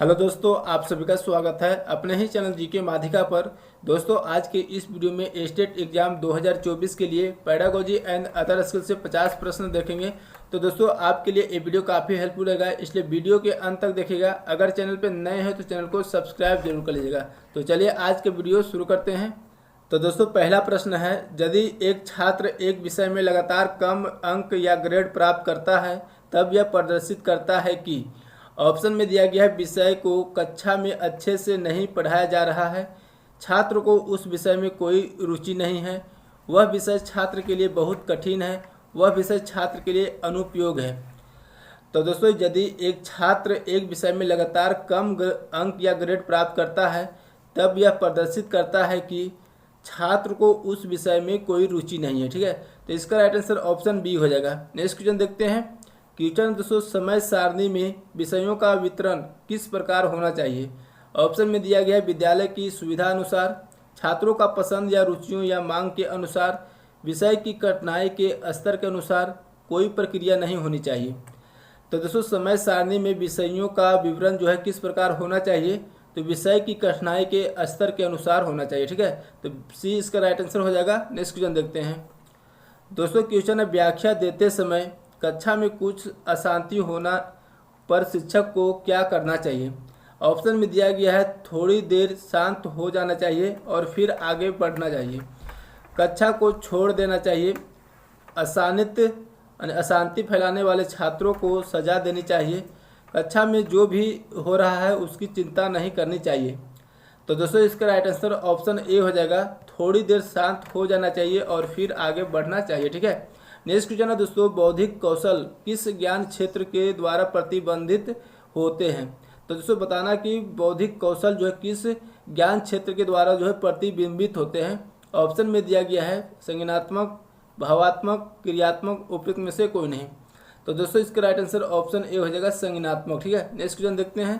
Hello दोस्तों, आप सभी का स्वागत है अपने ही चैनल जीके माध्यिका पर। दोस्तों, आज के इस वीडियो में स्टेट एग्जाम 2024 के लिए पैडागोजी एंड अदर स्किल से 50 प्रश्न देखेंगे। तो दोस्तों, आपके लिए ये वीडियो काफ़ी हेल्पफुल रहेगा, इसलिए वीडियो के अंत तक देखिएगा। अगर चैनल पर नए हैं तो चैनल को सब्सक्राइब जरूर कर लीजिएगा। तो चलिए आज के वीडियो शुरू करते हैं। तो दोस्तों, पहला प्रश्न है, यदि एक छात्र एक विषय में लगातार कम अंक या ग्रेड प्राप्त करता है तब यह प्रदर्शित करता है कि ऑप्शन में दिया गया है विषय को कक्षा में अच्छे से नहीं पढ़ाया जा रहा है, छात्र को उस विषय में कोई रुचि नहीं है, वह विषय छात्र के लिए बहुत कठिन है, वह विषय छात्र के लिए अनुपयोग है। तो दोस्तों, यदि एक छात्र एक विषय में लगातार कम अंक या ग्रेड प्राप्त करता है तब यह प्रदर्शित करता है कि छात्र को उस विषय में कोई रुचि नहीं है। ठीक है, तो इसका राइट आंसर ऑप्शन बी हो जाएगा। नेक्स्ट क्वेश्चन देखते हैं। क्वेश्चन दोस्तों, समय सारणी में विषयों का वितरण किस प्रकार होना चाहिए। ऑप्शन में दिया गया है विद्यालय की सुविधा अनुसार, छात्रों का पसंद या रुचियों या मांग के अनुसार, विषय की कठिनाई के स्तर के अनुसार, कोई प्रक्रिया नहीं होनी चाहिए। तो दोस्तों, समय सारणी में विषयों का विवरण जो है किस प्रकार होना चाहिए, तो विषय की कठिनाई के स्तर के अनुसार होना चाहिए। ठीक है, तो सी इसका राइट आंसर हो जाएगा। नेक्स्ट क्वेश्चन देखते हैं। दोस्तों, क्वेश्चन है, व्याख्या देते समय कक्षा में कुछ अशांति होना पर शिक्षक को क्या करना चाहिए। ऑप्शन में दिया गया है थोड़ी देर शांत हो जाना चाहिए और फिर आगे बढ़ना चाहिए, कक्षा को छोड़ देना चाहिए, अशांति फैलाने वाले छात्रों को सजा देनी चाहिए, कक्षा में जो भी हो रहा है उसकी चिंता नहीं करनी चाहिए। तो दोस्तों, इसका राइट आंसर ऑप्शन ए हो जाएगा, थोड़ी देर शांत हो जाना चाहिए और फिर आगे बढ़ना चाहिए। ठीक है, नेक्स्ट क्वेश्चन है दोस्तों, बौद्धिक कौशल किस ज्ञान क्षेत्र के द्वारा प्रतिबंधित होते हैं। तो दोस्तों, बताना कि बौद्धिक कौशल जो है किस ज्ञान क्षेत्र के द्वारा जो है प्रतिबिंबित होते हैं। ऑप्शन में दिया गया है संज्ञानात्मक, भावात्मक, क्रियात्मक, उपयुक्त में से कोई नहीं। तो दोस्तों, इसका राइट आंसर ऑप्शन ए हो जाएगा, संज्ञानात्मक। ठीक है, नेक्स्ट क्वेश्चन देखते हैं।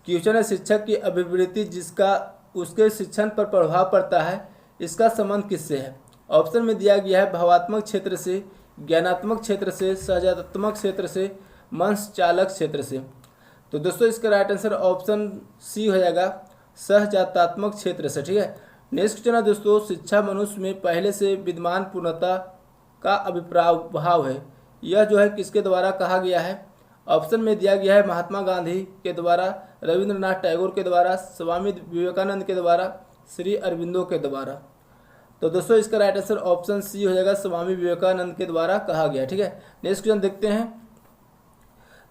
क्वेश्चन है, शिक्षक की अभिवृत्ति जिसका उसके शिक्षण पर प्रभाव पड़ता है, इसका संबंध किससे है। ऑप्शन में दिया गया है भावात्मक क्षेत्र से, ज्ञानात्मक क्षेत्र से, सहजात्मक क्षेत्र से, मंच चालक क्षेत्र से। तो दोस्तों, इसका राइट आंसर ऑप्शन सी हो जाएगा, सहजात्मक क्षेत्र से। ठीक है, नेक्स्ट क्वेश्चन है दोस्तों, शिक्षा मनुष्य में पहले से विद्यमान पूर्णता का अभिप्राव है, यह जो है किसके द्वारा कहा गया है। ऑप्शन में दिया गया है महात्मा गांधी के द्वारा, रविंद्रनाथ टैगोर के द्वारा, स्वामी विवेकानंद के द्वारा, श्री अरविंदो के द्वारा। तो दोस्तों, इसका राइट आंसर ऑप्शन सी हो जाएगा, स्वामी विवेकानंद के द्वारा कहा गया। ठीक है, नेक्स्ट क्वेश्चन देखते हैं।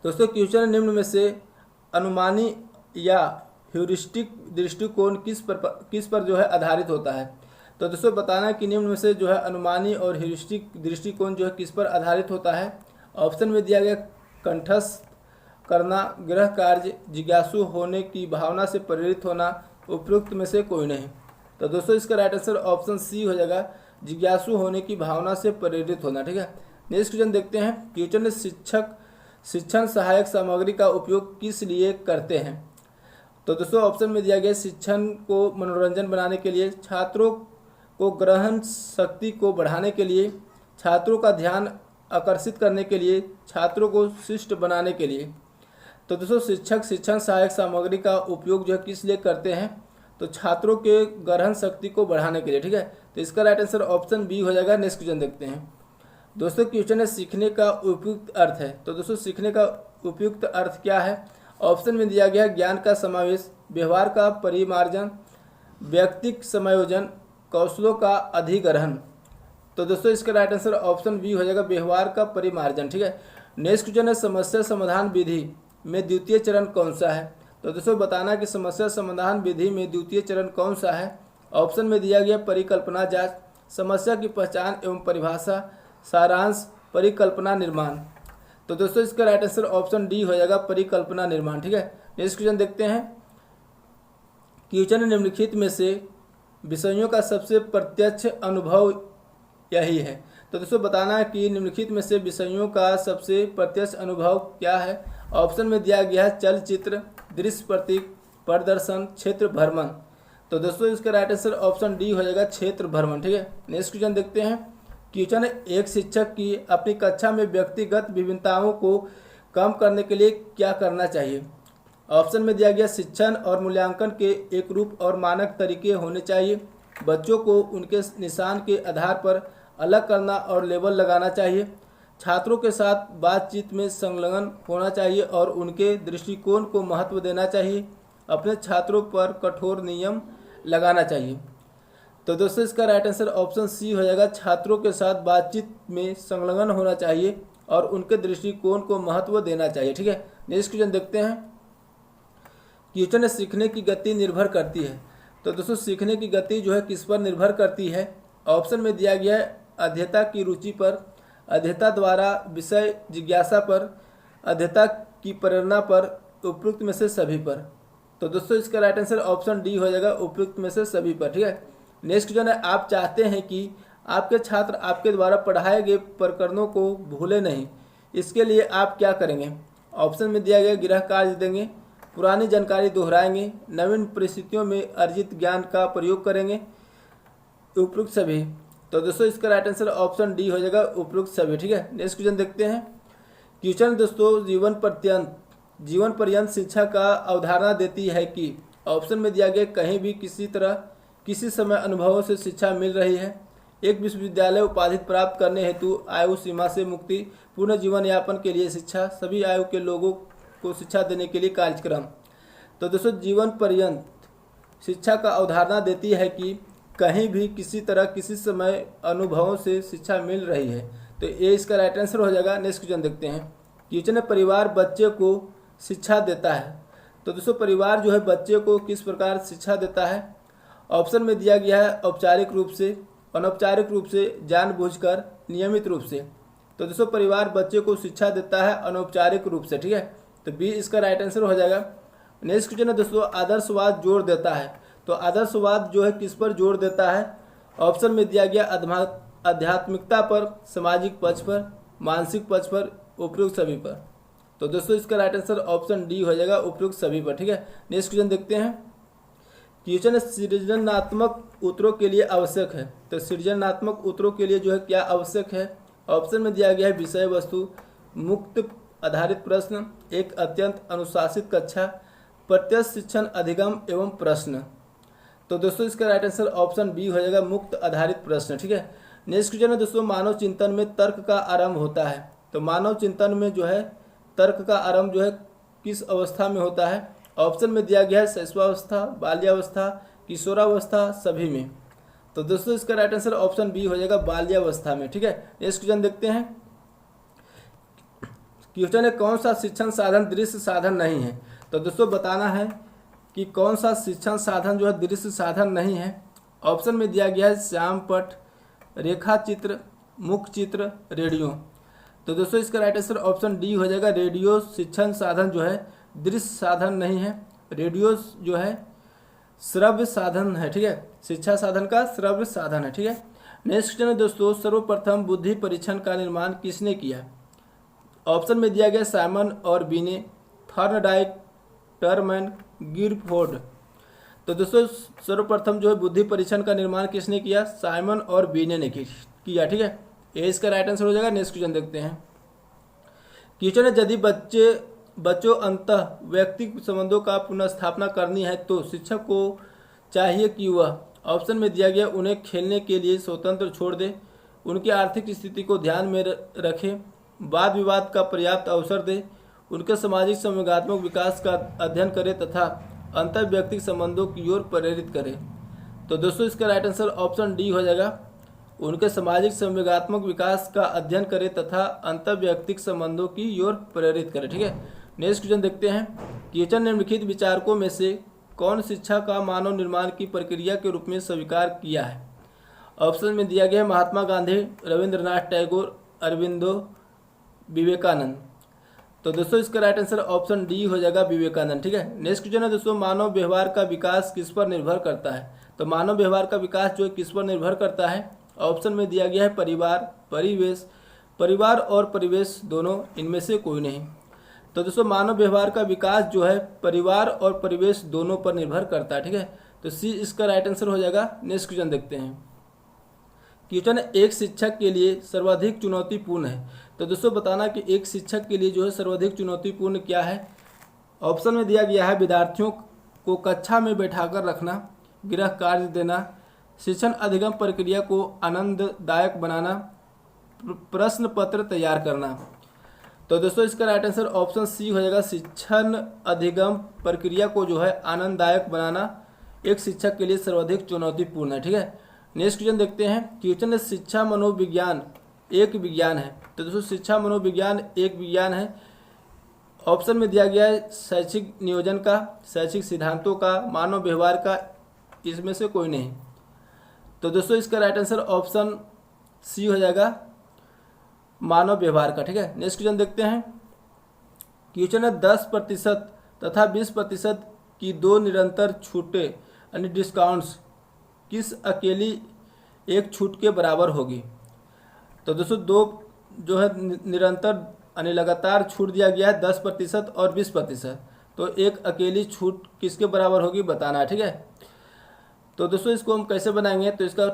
दोस्तों, क्वेश्चन निम्न में से अनुमानी या ह्यूरिस्टिक दृष्टिकोण किस पर जो है आधारित होता है। तो दोस्तों, बताना कि निम्न में से जो है अनुमानी और ह्यूरिस्टिक दृष्टिकोण जो है किस पर आधारित होता है। ऑप्शन में दिया गया कंठस्थ करना, गृह कार्य, जिज्ञासु होने की भावना से प्रेरित होना, उपयुक्त में से कोई नहीं। तो दोस्तों, इसका राइट आंसर ऑप्शन सी हो जाएगा, जिज्ञासु होने की भावना से प्रेरित होना। ठीक है, नेक्स्ट क्वेश्चन देखते हैं। क्वेश्चन शिक्षक शिक्षण सहायक सामग्री का उपयोग किस लिए करते हैं। तो दोस्तों, ऑप्शन में दिया गया शिक्षण को मनोरंजन बनाने के लिए, छात्रों को ग्रहण शक्ति को बढ़ाने के लिए, छात्रों का ध्यान आकर्षित करने के लिए, छात्रों को शिष्ट बनाने के लिए। तो दोस्तों, शिक्षक शिक्षण सहायक सामग्री का उपयोग जो है किस लिए करते हैं, तो छात्रों के ग्रहण शक्ति को बढ़ाने के लिए। ठीक है, तो इसका राइट आंसर ऑप्शन बी हो जाएगा। नेक्स्ट क्वेश्चन देखते हैं। दोस्तों, क्वेश्चन है सीखने का उपयुक्त अर्थ है। तो दोस्तों, सीखने का उपयुक्त अर्थ क्या है। ऑप्शन में दिया गया ज्ञान का समावेश, व्यवहार का परिमार्जन, व्यक्तिक समायोजन, कौशलों का अधिग्रहण। तो दोस्तों, इसका राइट आंसर ऑप्शन बी हो जाएगा, व्यवहार का परिमार्जन। ठीक है, नेक्स्ट क्वेश्चन है समस्या समाधान विधि में द्वितीय चरण कौन सा है। तो दोस्तों, बताना कि समस्या समाधान विधि में द्वितीय चरण कौन सा है। ऑप्शन में दिया गया परिकल्पना जांच, समस्या की पहचान एवं परिभाषा, सारांश, परिकल्पना निर्माण। तो दोस्तों, इसका राइट आंसर ऑप्शन डी हो जाएगा, परिकल्पना निर्माण। ठीक है, नेक्स्ट क्वेश्चन देखते हैं। क्वेश्चन निम्नलिखित में से विषयों का सबसे प्रत्यक्ष अनुभव यही है। तो दोस्तों, बताना कि निम्नलिखित में से विषयों का सबसे प्रत्यक्ष अनुभव क्या है। ऑप्शन में दिया गया है चलचित्र, दृश्य प्रतीक, प्रदर्शन, क्षेत्र भ्रमण। तो दोस्तों, इसका राइट आंसर ऑप्शन डी हो जाएगा, क्षेत्र भ्रमण। ठीक है, नेक्स्ट क्वेश्चन देखते हैं। क्वेश्चन एक शिक्षक की अपनी कक्षा में व्यक्तिगत विभिन्नताओं को कम करने के लिए क्या करना चाहिए। ऑप्शन में दिया गया शिक्षण और मूल्यांकन के एक रूप और मानक तरीके होने चाहिए। बच्चों को उनके निशान के आधार पर अलग करना और लेबल लगाना चाहिए। छात्रों के साथ बातचीत में संलग्न होना चाहिए और उनके दृष्टिकोण को महत्व देना चाहिए। अपने छात्रों पर कठोर नियम लगाना चाहिए। तो दोस्तों इसका राइट आंसर ऑप्शन सी हो जाएगा, छात्रों के साथ बातचीत में संलग्न होना चाहिए और उनके दृष्टिकोण को महत्व देना चाहिए। ठीक है, नेक्स्ट क्वेश्चन देखते हैं। क्वेश्चन सीखने की गति निर्भर करती है। तो दोस्तों सीखने की गति जो है किस पर निर्भर करती है? ऑप्शन में दिया गया है अध्येता की रुचि पर, अध्येता द्वारा विषय जिज्ञासा पर, अध्येता की प्रेरणा पर, उपयुक्त में से सभी पर। तो दोस्तों इसका राइट आंसर ऑप्शन डी हो जाएगा, उपयुक्त में से सभी पर। ठीक है, नेक्स्ट क्वेश्चन है, आप चाहते हैं कि आपके छात्र आपके द्वारा पढ़ाए गए प्रकरणों को भूले नहीं, इसके लिए आप क्या करेंगे? ऑप्शन में दिया गया गृह कार्य देंगे, पुरानी जानकारी दोहराएंगे, नवीन परिस्थितियों में अर्जित ज्ञान का प्रयोग करेंगे, उपयुक्त सभी। तो दोस्तों इसका राइट आंसर ऑप्शन डी हो जाएगा, उपयुक्त सभी। ठीक है, नेक्स्ट क्वेश्चन देखते हैं। क्वेश्चन दोस्तों जीवन पर्यंत शिक्षा का अवधारणा देती है कि ऑप्शन में दिया गया कहीं भी किसी तरह किसी समय अनुभवों से शिक्षा मिल रही है, एक विश्वविद्यालय उपाधि प्राप्त करने हेतु आयु सीमा से मुक्ति, पूर्ण जीवन यापन के लिए शिक्षा, सभी आयु के लोगों को शिक्षा देने के लिए कार्यक्रम। तो दोस्तों जीवन पर्यंत शिक्षा का अवधारणा देती है कि कहीं भी किसी तरह किसी समय अनुभवों से शिक्षा मिल रही है। तो ये इसका राइट आंसर हो जाएगा। नेक्स्ट क्वेश्चन देखते हैं। क्वेश्चन है, परिवार बच्चे को शिक्षा देता है। तो दोस्तों परिवार जो है बच्चे को किस प्रकार शिक्षा देता है? ऑप्शन में दिया गया है औपचारिक रूप से, अनौपचारिक रूप से, जानबूझकर, नियमित रूप से। तो दोस्तों परिवार बच्चे को शिक्षा देता है अनौपचारिक रूप से। ठीक है, तो बी इसका राइट आंसर हो जाएगा। नेक्स्ट क्वेश्चन है दोस्तों, आदर्शवाद जोर देता है। तो आदर्शवाद जो है किस पर जोर देता है? ऑप्शन में दिया गया आध्यात्मिकता पर, सामाजिक पक्ष पर, मानसिक पक्ष पर, उपयुक्त सभी पर। तो दोस्तों इसका राइट आंसर ऑप्शन डी हो जाएगा, उपयुक्त सभी पर। ठीक है, नेक्स्ट क्वेश्चन देखते हैं। क्वेश्चन सृजनात्मक उत्तरों के लिए आवश्यक है। तो सृजनात्मक उत्तरों के लिए जो है क्या आवश्यक है? ऑप्शन में दिया गया है विषय वस्तु मुक्त आधारित प्रश्न, एक अत्यंत अनुशासित कक्षा, प्रत्यक्ष शिक्षण अधिगम एवं प्रश्न। तो दोस्तों इसका राइट आंसर ऑप्शन बी हो जाएगा, मुक्त आधारित प्रश्न। ठीक है, नेक्स्ट क्वेश्चन है दोस्तों, मानव चिंतन में तर्क का आरंभ होता है। तो मानव चिंतन में जो है तर्क का आरंभ जो है किस अवस्था में होता है? ऑप्शन में दिया गया है शैशवावस्था, बाल्यावस्था, किशोरावस्था, सभी में। तो दोस्तों इसका राइट आंसर ऑप्शन बी हो जाएगा, बाल्यावस्था में। ठीक है, नेक्स्ट क्वेश्चन देखते हैं। क्वेश्चन है, कौन सा शिक्षण साधन दृश्य साधन नहीं है? तो दोस्तों बताना है कि कौन सा शिक्षण साधन जो है दृश्य साधन नहीं है। ऑप्शन में दिया गया है श्यामपट, रेखा चित्र, मुख चित्र, रेडियो। तो दोस्तों इसका राइट आंसर ऑप्शन डी हो जाएगा, रेडियो शिक्षण साधन जो है दृश्य साधन नहीं है। रेडियो जो है श्रव्य साधन है। ठीक है, शिक्षा साधन का श्रव्य साधन है। ठीक है, नेक्स्ट क्वेश्चन है दोस्तों, सर्वप्रथम बुद्धि परीक्षण का निर्माण किसने किया? ऑप्शन में दिया गया साइमन और बीने, थॉर्नडाइक, टर्मैन, गिरफोर्ड। तो दोस्तों सर्वप्रथम जो है बुद्धि परीक्षण का निर्माण किसने किया? साइमन और बीने ने किया। ठीक है, ये इसका राइट आंसर हो जाएगा। नेक्स्ट क्वेश्चन देखते हैं। क्वेश्चन है, यदि बच्चों अंतः व्यक्तिगत संबंधों का पुनर्स्थापना करनी है तो शिक्षक को चाहिए कि वह, ऑप्शन में दिया गया उन्हें खेलने के लिए स्वतंत्र छोड़ दे, उनकी आर्थिक स्थिति को ध्यान में रखे, वाद विवाद का पर्याप्त अवसर दे, उनके सामाजिक संवेगात्मक विकास का अध्ययन करे तथा अंतर व्यक्तिक संबंधों की ओर प्रेरित करे। तो दोस्तों इसका राइट आंसर ऑप्शन डी हो जाएगा, उनके सामाजिक संवेगात्मक विकास का अध्ययन करे तथा अंतर व्यक्तिक संबंधों की ओर प्रेरित करे। ठीक है, नेक्स्ट क्वेश्चन देखते हैं। क्वेश्चन निम्नलिखित विचारकों में से कौन शिक्षा का मानव निर्माण की प्रक्रिया के रूप में स्वीकार किया है? ऑप्शन में दिया गया है महात्मा गांधी, रविंद्रनाथ टैगोर, अरविंदो, विवेकानंद। तो दोस्तों इसका राइट आंसर ऑप्शन डी हो जाएगा, विवेकानंद। ठीक है, नेक्स्ट क्वेश्चन है दोस्तों, मानव व्यवहार का विकास किस पर निर्भर करता है? तो मानव व्यवहार का विकास जो है किस पर निर्भर करता है? ऑप्शन में दिया गया है परिवार और परिवेश दोनों, इनमें से कोई नहीं। तो दोस्तों मानव व्यवहार का विकास जो है परिवार और परिवेश दोनों पर निर्भर करता है। ठीक है, तो सी इसका राइट आंसर हो जाएगा। नेक्स्ट क्वेश्चन देखते हैं। क्वेश्चन एक शिक्षक के लिए सर्वाधिक चुनौतीपूर्ण है। तो दोस्तों बताना कि एक शिक्षक के लिए जो है सर्वाधिक चुनौतीपूर्ण क्या है? ऑप्शन में दिया गया है विद्यार्थियों को कक्षा में बैठाकर रखना, गृह कार्य देना, शिक्षण अधिगम प्रक्रिया को आनंददायक बनाना, प्रश्न पत्र तैयार करना। तो दोस्तों इसका राइट आंसर ऑप्शन सी हो जाएगा, शिक्षण अधिगम प्रक्रिया को जो है आनंददायक बनाना एक शिक्षक के लिए सर्वाधिक चुनौतीपूर्ण है। ठीक है, नेक्स्ट क्वेश्चन देखते हैं। क्वेश्चन है शिक्षा मनोविज्ञान एक विज्ञान है। तो दोस्तों शिक्षा मनोविज्ञान एक विज्ञान है। ऑप्शन में दिया गया है शैक्षिक नियोजन का, शैक्षिक सिद्धांतों का, मानव व्यवहार का, इसमें से कोई नहीं। तो दोस्तों इसका राइट आंसर ऑप्शन सी हो जाएगा, मानव व्यवहार का। ठीक है, नेक्स्ट क्वेश्चन देखते हैं। क्वेश्चन है 10% तथा 20% की दो निरंतर छूटें यानी डिस्काउंट्स किस अकेली एक छूट के बराबर होगी। तो दोस्तों दो जो है निरंतर यानी लगातार छूट दिया गया है 10% और 20%, तो एक अकेली छूट किसके बराबर होगी बताना है। ठीक है, तो दोस्तों इसको हम कैसे बनाएंगे, तो इसका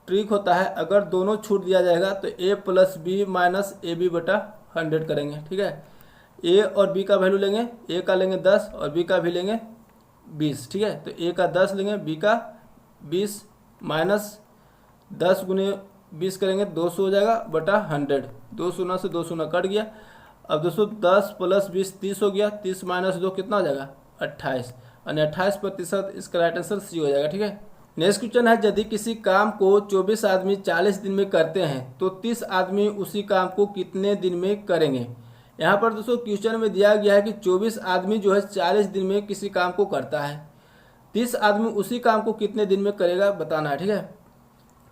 ट्रिक होता है अगर दोनों छूट दिया जाएगा तो a + b - ab बटा 100 करेंगे। ठीक है, a और b का वैल्यू लेंगे, a का लेंगे 10 और b का भी लेंगे 20। ठीक है, तो a का 10 लेंगे, b का 20 माइनस 10 गुने 20 करेंगे 200 हो जाएगा बटा 100। 2 शून्य से 2 शून्य कट गया। अब दोस्तों 10 + 20 30 हो गया, 30 - 2 कितना हो जाएगा 28, यानी 28% इसका राइट आंसर सी हो जाएगा। ठीक है, नेक्स्ट क्वेश्चन है यदि किसी काम को 24 आदमी 40 दिन में करते हैं तो 30 आदमी उसी काम को कितने दिन में करेंगे। यहाँ पर दोस्तों क्वेश्चन में दिया गया है कि 24 आदमी जो है 40 दिन में किसी काम को करता है, 30 आदमी उसी काम को कितने दिन में करेगा बताना है। ठीक है,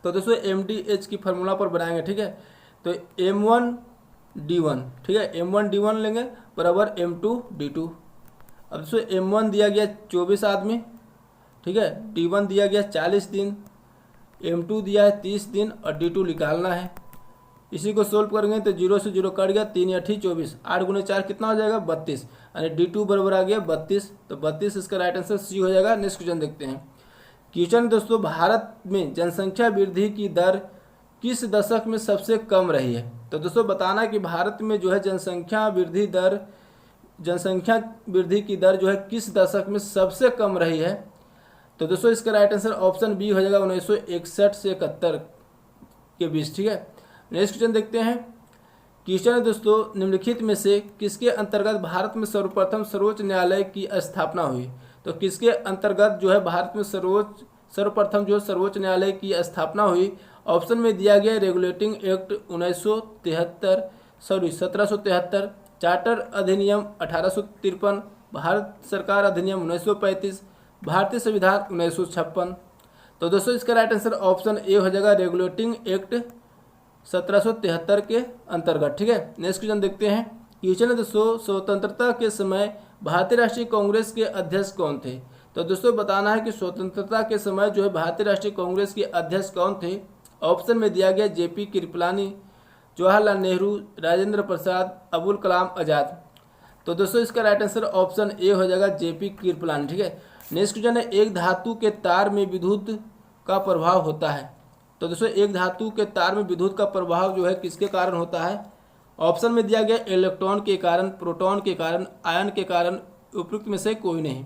तो दोस्तों MDH की फार्मूला पर बनाएंगे। ठीक है, तो M1D1, ठीक है, M1D1 लेंगे बराबर M2D2। अब दोस्तों M1 दिया गया 24 आदमी, ठीक है, D1 दिया गया 40 दिन, M2 दिया है 30 दिन और D2 निकालना है। इसी को सोल्व करेंगे तो 0 से 0 कट गया, 3 × 8 = 24, 8 × 4 कितना हो जाएगा 32, यानी D2 बराबर आ गया 32। तो 32 इसका राइट आंसर सी हो जाएगा। नेक्स्ट क्वेश्चन देखते हैं। क्वेश्चन दोस्तों भारत में जनसंख्या वृद्धि की दर किस दशक में सबसे कम रही है। तो दोस्तों बताना कि भारत में जो है जनसंख्या वृद्धि की दर जो है किस दशक में सबसे कम रही है। तो दोस्तों इसका राइट आंसर ऑप्शन बी हो जाएगा 1961 से 71 के बीच। ठीक है, नेक्स्ट क्वेश्चन देखते हैं। क्वेश्चन है दोस्तों निम्नलिखित में से किसके अंतर्गत भारत में सर्वप्रथम सर्वोच्च न्यायालय की स्थापना हुई। तो किसके अंतर्गत जो है भारत में सर्वप्रथम जो सर्वोच्च न्यायालय की स्थापना हुई। ऑप्शन में दिया गया रेगुलेटिंग एक्ट 1773, चार्टर अधिनियम 1853, भारत सरकार अधिनियम 1935, भारतीय संविधान 1956। तो दोस्तों इसका राइट आंसर ऑप्शन ए हो जाएगा, रेगुलेटिंग एक्ट 1773 के अंतर्गत। ठीक है, नेक्स्ट क्वेश्चन देखते हैं। क्वेश्चन है दोस्तों स्वतंत्रता के समय भारतीय राष्ट्रीय कांग्रेस के अध्यक्ष कौन थे। तो दोस्तों बताना है कि स्वतंत्रता के समय जो है भारतीय राष्ट्रीय कांग्रेस के अध्यक्ष कौन थे। ऑप्शन में दिया गया JP कृपलानी, जवाहरलाल नेहरू, राजेंद्र प्रसाद, अबुल कलाम आजाद। तो दोस्तों इसका राइट आंसर ऑप्शन ए हो जाएगा, JP कृपलानी। ठीक है, नेक्स्ट क्वेश्चन है एक धातु के तार में विद्युत का प्रभाव होता है। तो दोस्तों एक धातु के तार में विद्युत का प्रभाव जो है किसके कारण होता है। ऑप्शन में दिया गया इलेक्ट्रॉन के कारण, प्रोटॉन के कारण, आयन के कारण, उपयुक्त में से कोई नहीं।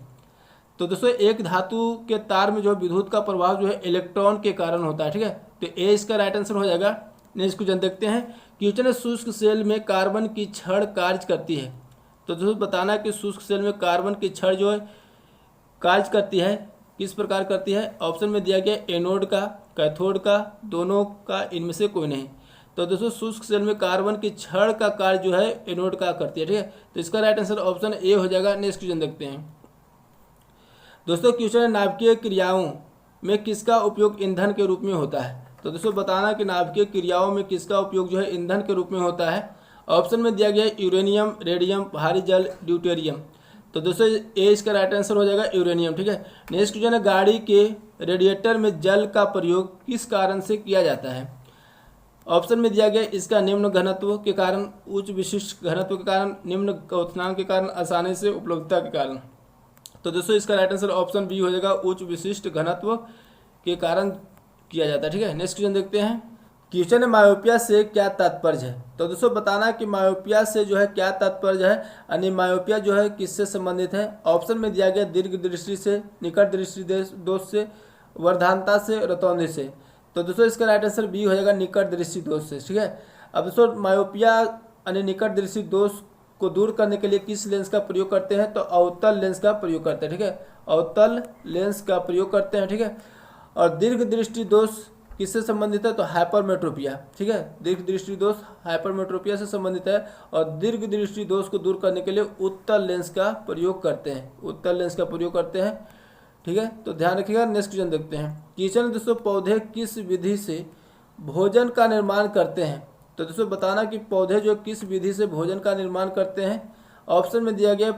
तो दोस्तों एक धातु के तार में जो विद्युत का प्रभाव जो है इलेक्ट्रॉन के कारण होता है। ठीक है, तो ए इसका राइट आंसर हो जाएगा। नेक्स्ट क्वेश्चन देखते हैं। क्वेश्चन है शुष्क सेल में कार्बन की छड़ कार्य करती है। तो दोस्तों बताना है कि शुष्क सेल में कार्बन की छड़ जो है कार्य करती है, किस प्रकार करती है। ऑप्शन में दिया गया एनोड का, कैथोड का, दोनों का, इनमें से कोई नहीं। तो दोस्तों शुष्क सेल में कार्बन की छड़ का कार्य जो है एनोड का करती है। ठीक है, तो इसका राइट आंसर ऑप्शन ए हो जाएगा। नेक्स्ट क्वेश्चन देखते हैं। दोस्तों क्वेश्चन है नाभिकीय क्रियाओं में किसका उपयोग ईंधन के रूप में होता है। तो दोस्तों बताना कि नाभिकीय क्रियाओं में किसका उपयोग जो है ईंधन के रूप में होता है। ऑप्शन में दिया गया यूरेनियम, रेडियम, भारी जल, ड्यूटेरियम। तो दोस्तों ए इसका राइट आंसर हो जाएगा यूरेनियम। ठीक है, नेक्स्ट क्वेश्चन है गाड़ी के रेडिएटर में जल का प्रयोग किस कारण से किया जाता है। ऑप्शन में दिया गया इसका निम्न घनत्व के कारण, उच्च विशिष्ट घनत्व के कारण, निम्न क्वथनांक के कारण, आसानी से उपलब्धता के कारण। तो दोस्तों इसका राइट आंसर ऑप्शन बी हो जाएगा, उच्च विशिष्ट घनत्व के कारण किया जाता है। ठीक है, नेक्स्ट क्वेश्चन देखते हैं। क्वेश्चन है मायोपिया से क्या तात्पर्य है। तो दोस्तों बताना कि मायोपिया से जो है क्या तात्पर्य है, यानी मायोपिया जो है किससे संबंधित है। ऑप्शन में दिया गया दीर्घ दृष्टि से, निकट दृष्टि दोष से, वर्धानता से, रतौंधी से। तो दोस्तों इसका राइट आंसर बी हो जाएगा, निकट दृष्टि दोष से। ठीक है। अब दोस्तों मायोपिया यानी निकट दृष्टि दोष को दूर करने के लिए किस लेंस का प्रयोग करते हैं, तो अवतल लेंस का प्रयोग करते हैं। ठीक है, अवतल लेंस का प्रयोग करते हैं। ठीक है। और दीर्घ दृष्टि दोष किससे संबंधित है, तो हाइपरमेट्रोपिया। ठीक है, दीर्घ दृष्टि दोष हाइपरमेट्रोपिया से संबंधित है। और दीर्घ दृष्टि दोष को दूर करने के लिए उत्तल लेंस का प्रयोग करते हैं, उत्तल लेंस का प्रयोग करते हैं। ठीक है, तो ध्यान रखिएगा। नेक्स्ट क्वेश्चन देखते हैं। क्वेश्चन दोस्तों पौधे किस विधि से भोजन का निर्माण करते हैं। तो दोस्तों बताना कि पौधे जो किस विधि से भोजन का निर्माण करते हैं। ऑप्शन में दिया गया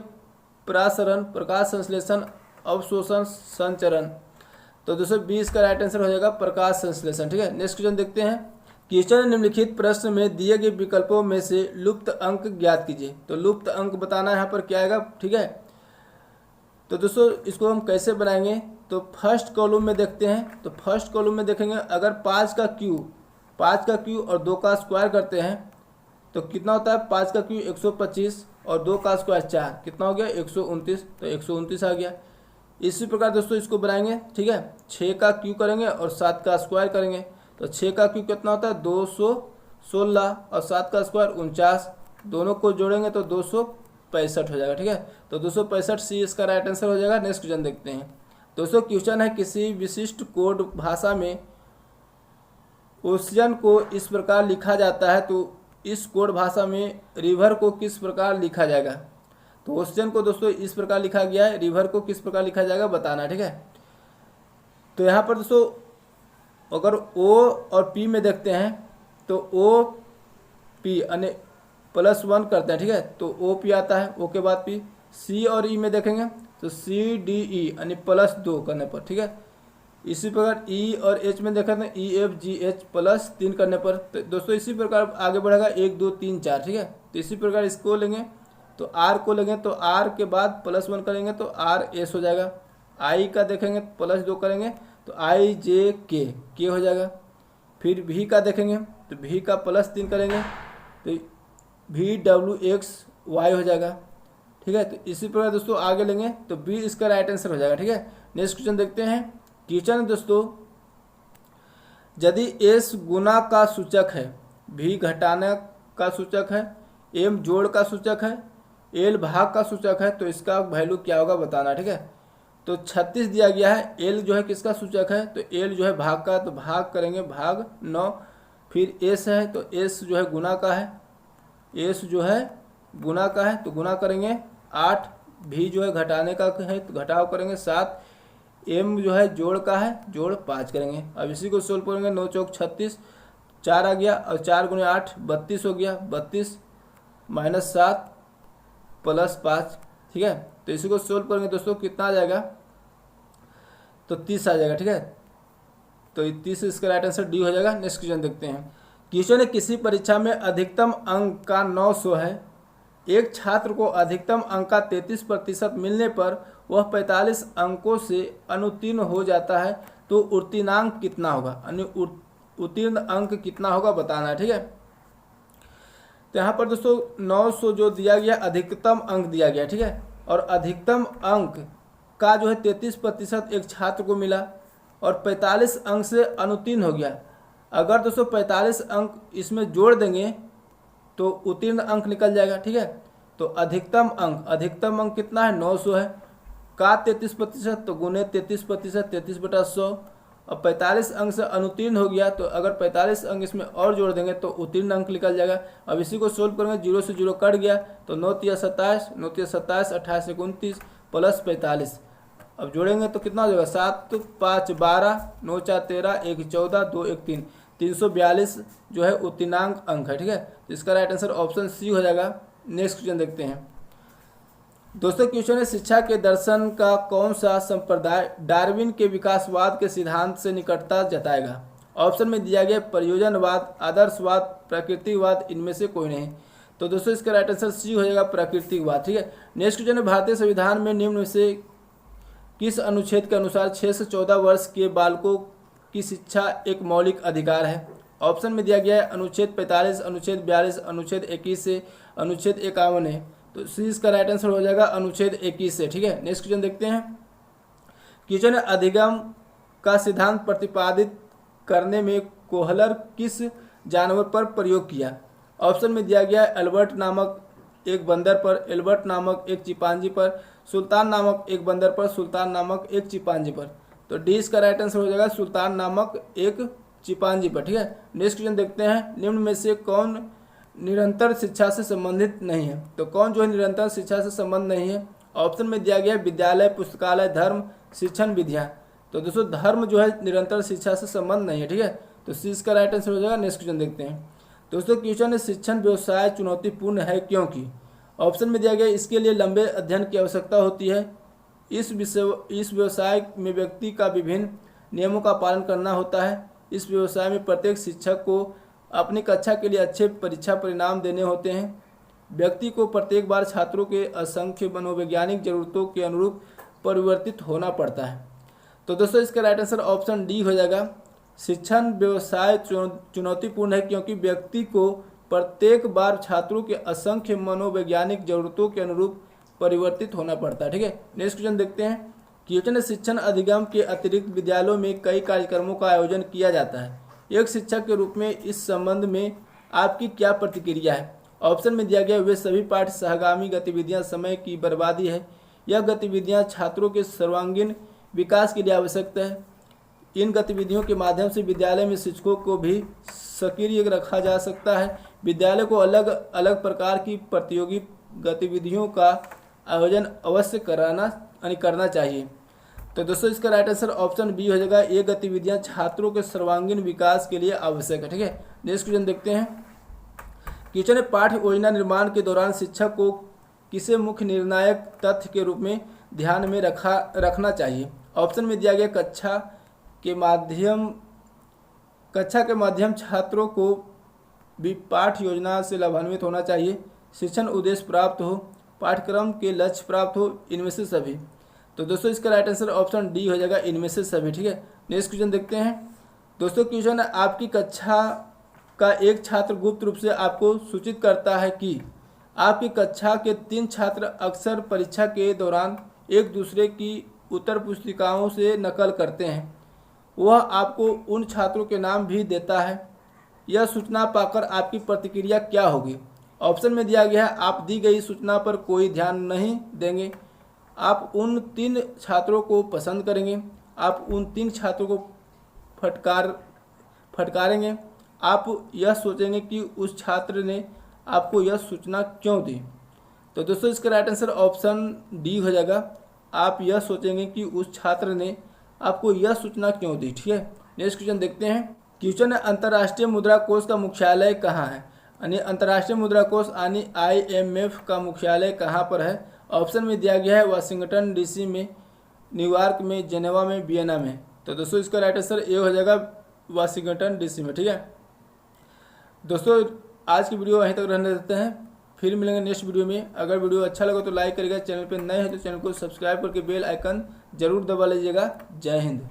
परासरण, प्रकाश संश्लेषण, अवशोषण, संचरण। तो दोस्तों 20 का राइट आंसर हो जाएगा प्रकाश संश्लेषण। ठीक है। नेक्स्ट क्वेश्चन देखते हैं। क्वेश्चन निम्नलिखित प्रश्न में दिए गए विकल्पों में से लुप्त अंक ज्ञात कीजिए। तो लुप्त अंक बताना यहाँ पर क्या आएगा। ठीक है, तो दोस्तों इसको हम कैसे बनाएंगे, तो फर्स्ट कॉलम में देखते हैं। तो फर्स्ट कॉलम में देखेंगे अगर 5 का क्यू और 2 का स्क्वायर करते हैं तो कितना होता है, 5 का क्यू 125 और 2 का स्क्वायर 4, कितना हो गया 129। तो 129 आ गया। इसी प्रकार दोस्तों इसको बनाएंगे। ठीक है, 6 का क्यू करेंगे और 7 का स्क्वायर करेंगे। तो 6 का क्यू कितना होता है 216 और 7 का स्क्वायर 49, दोनों को जोड़ेंगे तो 265 हो जाएगा। ठीक है, तो 265 सी इसका राइट आंसर हो जाएगा। नेक्स्ट क्वेश्चन देखते हैं। दोस्तों क्वेश्चन है किसी विशिष्ट कोड भाषा में ओशियन को इस प्रकार लिखा जाता है, तो इस कोड भाषा में रिवर को किस प्रकार लिखा जाएगा। तो ओशियन को दोस्तों इस प्रकार लिखा गया है, रिवर को किस प्रकार लिखा जाएगा बताना। ठीक है, तो यहाँ पर दोस्तों अगर ओ और पी में देखते हैं तो ओ पी यानी +1 करते हैं। ठीक है, तो ओ पी आता है, ओ के बाद पी। सी और ई में देखेंगे तो सी डी ई यानी +2 करने पर। ठीक है, इसी प्रकार ई और एच में देखते हैं ई एफ जी एच +3 करने पर। तो दोस्तों इसी प्रकार आगे बढ़ेगा 1 2 3 4। ठीक है, तो इसी प्रकार इसको लेंगे तो आर को लेंगे तो आर के बाद +1 करेंगे तो आर एस हो जाएगा। आई का देखेंगे +2 करेंगे तो आई जे के हो जाएगा। फिर भी का देखेंगे तो भी का +3 करेंगे तो भी डब्ल्यू एक्स वाई हो जाएगा। ठीक है, तो इसी प्रकार दोस्तों आगे लेंगे तो बी इसका राइट आंसर हो जाएगा। ठीक है, नेक्स्ट क्वेश्चन देखते हैं। क्वेश्चन दोस्तों यदि एस गुना का सूचक है, भी घटाने का सूचक है, एम जोड़ का सूचक है, एल भाग का सूचक है, तो इसका वैल्यू क्या होगा बताना। ठीक है, तो 36 दिया गया है। एल जो है किसका सूचक है, तो एल जो है भाग का, तो भाग करेंगे भाग 9। फिर एस है तो एस जो है गुना का है, एस जो है गुना का है तो गुना करेंगे 8। भी जो है घटाने का है तो घटाव करेंगे 7। एम जो है जोड़ का है, जोड़ 5 करेंगे। अब इसी को सोल्व करेंगे 9 चौक 36, 4 आ गया और 4 गुने 8 32 हो गया। 32 -7 +5। ठीक है, तो इसी को सोल्व करेंगे दोस्तों कितना आ जाएगा, तो 30 आ जाएगा। ठीक है, तो 30 इसका राइट आंसर डी हो जाएगा। नेक्स्ट क्वेश्चन देखते हैं। क्वेश्चन है किसी परीक्षा में अधिकतम अंक का 900 है, एक छात्र को अधिकतम अंक का 33% मिलने पर वह 45 अंकों से अनुत्तीर्ण हो जाता है, तो उत्तीर्णांक कितना होगा, उत्तीर्ण अंक कितना होगा बताना। ठीक है, तो यहाँ पर दोस्तों 900 जो दिया गया अधिकतम अंक दिया गया। ठीक है, और अधिकतम अंक का जो है 33% एक छात्र को मिला और 45 अंक से अनुत्तीर्ण हो गया। अगर दोस्तों 45 अंक इसमें जोड़ देंगे तो उत्तीर्ण अंक निकल जाएगा। ठीक है, तो अधिकतम अंक कितना है 900 है, का 33% तो गुने 33%, 33/100। और 45 अंक से अनुत्तीर्ण हो गया तो अगर 45 अंक इसमें और जोड़ देंगे तो उत्तीर्ण अंक निकल जाएगा। अब इसी को सोल्व करेंगे, 0 से 0 कट गया तो 9 × 27, 9 × 27, 28 × 29 +45। अब जोड़ेंगे तो कितना हो जाएगा 7 5 12, 9 4 13, 1 14, 2 1 3, 342 जो है उत्तीर्णांक अंक है। ठीक है, तो इसका राइट आंसर ऑप्शन सी हो जाएगा। नेक्स्ट क्वेश्चन देखते हैं। दोस्तों क्वेश्चन है शिक्षा के दर्शन का कौन सा संप्रदाय डार्विन के विकासवाद के सिद्धांत से निकटता जताएगा। ऑप्शन में दिया गया प्रयोजनवाद, आदर्शवाद, प्राकृतिकवाद, इनमें से कोई नहीं। तो दोस्तों इसका राइट आंसर सी हो जाएगा प्राकृतिकवाद। ठीक है, नेक्स्ट क्वेश्चन है भारतीय संविधान में निम्न में से किस अनुच्छेद के अनुसार 6 से 14 वर्ष के बालकों की शिक्षा एक मौलिक अधिकार है। ऑप्शन में दिया गया है अनुच्छेद 45, अनुच्छेद 42, अनुच्छेद 21 से अनुच्छेद 51 है। तो सी इसका राइट आंसर हो जाएगा अनुच्छेद 21 से। ठीक है, नेक्स्ट क्वेश्चन देखते हैं। क्वेश्चन है अधिगम का सिद्धांत प्रतिपादित करने में कोहलर किस जानवर पर प्रयोग किया। ऑप्शन में दिया गया है एल्बर्ट नामक एक बंदर पर, एल्बर्ट नामक एक चिंपांजी पर, सुल्तान नामक एक बंदर पर, सुल्तान नामक एक चिंपांजी पर। तो डी इसका राइट आंसर हो जाएगा सुल्तान नामक एक चिंपांजी पर। ठीक है, नेक्स्ट क्वेश्चन देखते हैं। निम्न में से कौन निरंतर शिक्षा से संबंधित नहीं है। तो कौन जो है निरंतर शिक्षा से संबंध नहीं है। ऑप्शन में दिया गया है विद्यालय, पुस्तकालय, धर्म, शिक्षण, विधियाँ। तो दोस्तों धर्म जो है निरंतर शिक्षा से संबंध नहीं है। ठीक है, तो सी इसका राइट आंसर हो जाएगा। नेक्स्ट क्वेश्चन देखते हैं। दोस्तों क्वेश्चन है शिक्षण व्यवसाय चुनौतीपूर्ण है क्योंकि। ऑप्शन में दिया गया इसके लिए लंबे अध्ययन की आवश्यकता होती है, इस व्यवसाय में व्यक्ति का विभिन्न नियमों का पालन करना होता है, इस व्यवसाय में प्रत्येक शिक्षक को अपनी कक्षा के लिए अच्छे परीक्षा परिणाम देने होते हैं, व्यक्ति को प्रत्येक बार छात्रों के असंख्य मनोवैज्ञानिक जरूरतों के अनुरूप परिवर्तित होना पड़ता है। तो दोस्तों इसका राइट आंसर ऑप्शन डी हो जाएगा। शिक्षण व्यवसाय चुनौतीपूर्ण है क्योंकि व्यक्ति को प्रत्येक बार छात्रों के असंख्य मनोवैज्ञानिक जरूरतों के अनुरूप परिवर्तित होना पड़ता है। ठीक है, नेक्स्ट क्वेश्चन देखते हैं। क्वेश्चन शिक्षण अधिगम के अतिरिक्त विद्यालयों में कई कार्यक्रमों का आयोजन किया जाता है, एक शिक्षक के रूप में इस संबंध में आपकी क्या प्रतिक्रिया है। ऑप्शन में दिया गया वे सभी पाठ सहगामी गतिविधियां समय की बर्बादी है, यह गतिविधियां छात्रों के सर्वांगीण विकास के लिए आवश्यक है, इन गतिविधियों के माध्यम से विद्यालय में शिक्षकों को भी सक्रिय रखा जा सकता है, विद्यालय को अलग अलग प्रकार की प्रतियोगी गतिविधियों का आयोजन अवश्य करना चाहिए। तो दोस्तों इसका राइट आंसर ऑप्शन बी हो जाएगा, ये गतिविधियां छात्रों के सर्वांगीण विकास के लिए आवश्यक है। ठीक है, नेक्स्ट क्वेश्चन देखते हैं। क्वेश्चन है पाठ्य योजना निर्माण के दौरान शिक्षक को किसे मुख्य निर्णायक तथ्य के रूप में ध्यान में रखना चाहिए। ऑप्शन में दिया गया कक्षा के माध्यम छात्रों को भी पाठ्य योजना से लाभान्वित होना चाहिए, शिक्षण उद्देश्य प्राप्त हो, पाठ्यक्रम के लक्ष्य प्राप्त हो, इनमें से सभी। तो दोस्तों इसका राइट आंसर ऑप्शन डी हो जाएगा, इनमें से सभी। ठीक है, नेक्स्ट क्वेश्चन देखते हैं। दोस्तों क्वेश्चन है आपकी कक्षा का एक छात्र गुप्त रूप से आपको सूचित करता है कि आपकी कक्षा के 3 छात्र अक्सर परीक्षा के दौरान एक दूसरे की उत्तर पुस्तिकाओं से नकल करते हैं, वह आपको उन छात्रों के नाम भी देता है, यह सूचना पाकर आपकी प्रतिक्रिया क्या होगी। ऑप्शन में दिया गया है आप दी गई सूचना पर कोई ध्यान नहीं देंगे, आप उन 3 छात्रों को पसंद करेंगे, आप उन 3 छात्रों को फटकारेंगे, आप यह सोचेंगे कि उस छात्र ने आपको यह सूचना क्यों दी। तो दोस्तों इसका राइट आंसर ऑप्शन डी हो जाएगा, आप यह सोचेंगे कि उस छात्र ने आपको यह सूचना क्यों दी। ठीक है, नेक्स्ट क्वेश्चन देखते हैं। क्वेश्चन है अंतर्राष्ट्रीय मुद्रा कोष का मुख्यालय कहाँ है, यानी अंतर्राष्ट्रीय मुद्रा कोष यानी IMF का मुख्यालय कहाँ पर है। ऑप्शन में दिया गया है वाशिंगटन DC में, न्यूयॉर्क में, जेनेवा में, वियना में। तो दोस्तों इसका राइट आंसर ए हो जाएगा वाशिंगटन DC में। ठीक है दोस्तों, आज की वीडियो वहीं तक रहने देते हैं, फिर मिलेंगे नेक्स्ट वीडियो में। अगर वीडियो अच्छा लगा तो लाइक करिएगा, चैनल पर नए हैं तो चैनल को सब्सक्राइब करके बेल आइकन जरूर दबा लीजिएगा। जय हिंद।